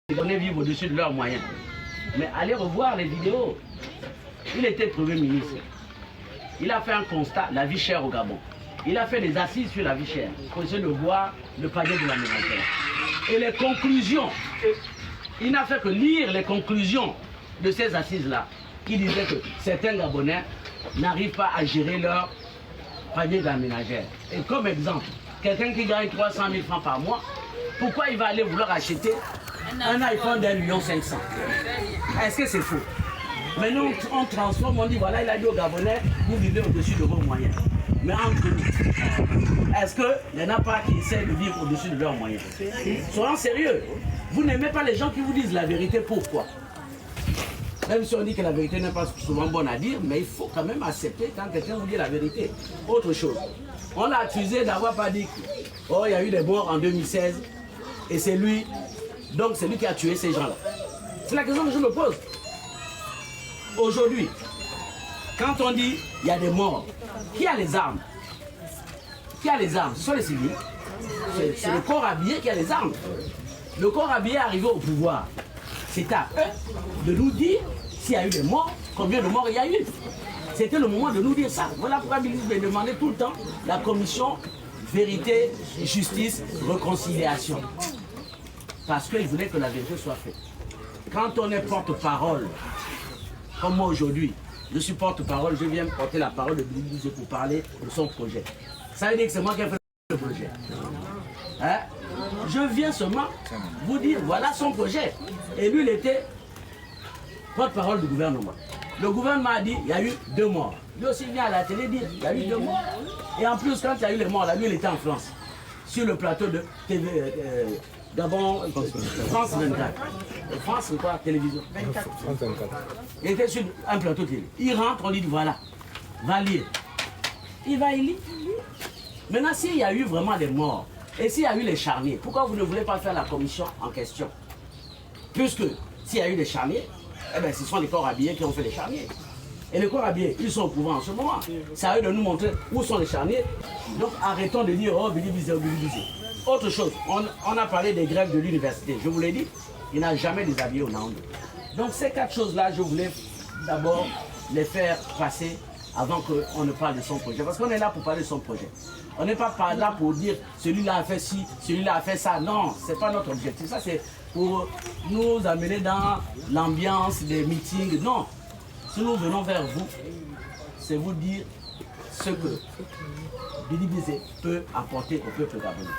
Les Gabonais vivent au-dessus de leurs moyens. Mais allez revoir les vidéos. Il était Premier ministre. Il a fait un constat, la vie chère au Gabon. Il a fait des assises sur la vie chère, pour essayer de voir le panier de la ménagère. Et les conclusions, il n'a fait que lire les conclusions de ces assises-là, qui disaient que certains Gabonais n'arrivent pas à gérer leur panier de la ménagère. Et comme exemple, quelqu'un qui gagne 300 000 francs par mois, pourquoi il va aller vouloir acheter un iPhone d'1,5 million? Est-ce que c'est faux? Mais nous, on transforme, on dit voilà, il a dit aux Gabonais, vous vivez au-dessus de vos moyens. Mais entre nous, est-ce qu'il n'y en a pas qui essaient de vivre au-dessus de leurs moyens? Soyons sérieux. Vous n'aimez pas les gens qui vous disent la vérité, pourquoi? Même si on dit que la vérité n'est pas souvent bonne à dire, mais il faut quand même accepter quand quelqu'un vous dit la vérité. Autre chose, on l'a accusé d'avoir pas dit oh, il y a eu des morts en 2016 et c'est lui, donc c'est lui qui a tué ces gens-là. C'est la question que je me pose. Aujourd'hui, quand on dit il y a des morts, qui a les armes? Qui a les armes? Ce sont les civils. C'est le corps habillé qui a les armes. Le corps habillé est arrivé au pouvoir. C'est à eux de nous dire s'il y a eu des morts, combien de morts il y a eu. C'était le moment de nous dire ça. Voilà pourquoi Billy me demandait tout le temps la commission vérité, justice, réconciliation. Parce qu'il voulait que la vérité soit faite. Quand on est porte-parole, comme moi aujourd'hui, je suis porte-parole, je viens porter la parole de Billy pour parler de son projet. Ça veut dire que c'est moi qui ai fait le projet. Hein? Je viens seulement vous dire, voilà son projet. Et lui, il était porte-parole du gouvernement. Le gouvernement a dit, il y a eu 2 morts. Lui aussi vient à la télé dire, il y a eu 2 morts. Et en plus, quand il y a eu les morts, là, lui, il était en France. Sur le plateau de TV, Gabon, France 24. France, c'est quoi? Télévision 24. Il était sur un plateau télé. Il rentre, on lui dit, voilà, va lire. Il va y lire. Maintenant, s'il y a eu vraiment des morts, et s'il y a eu les charniers, pourquoi vous ne voulez pas faire la commission en question? Puisque s'il y a eu des charniers, eh bien, ce sont les corps habillés qui ont fait les charniers. Et les corps habillés, ils sont au pouvoir en ce moment. C'est à eux de nous montrer où sont les charniers. Donc arrêtons de dire, oh, Billy Bizet, oh, Billy Bizet. Autre chose, on a parlé des grèves de l'université. Je vous l'ai dit, il n'a jamais déshabillé au Naoundou. Donc ces 4 choses-là, je voulais d'abord les faire passer avant qu'on ne parle de son projet. Parce qu'on est là pour parler de son projet. On n'est pas là pour dire celui-là a fait ci, celui-là a fait ça. Non, ce n'est pas notre objectif. Ça, c'est pour nous amener dans l'ambiance des meetings. Non. Si nous venons vers vous, c'est vous dire ce que Billy Bizet peut apporter au peuple gabonais.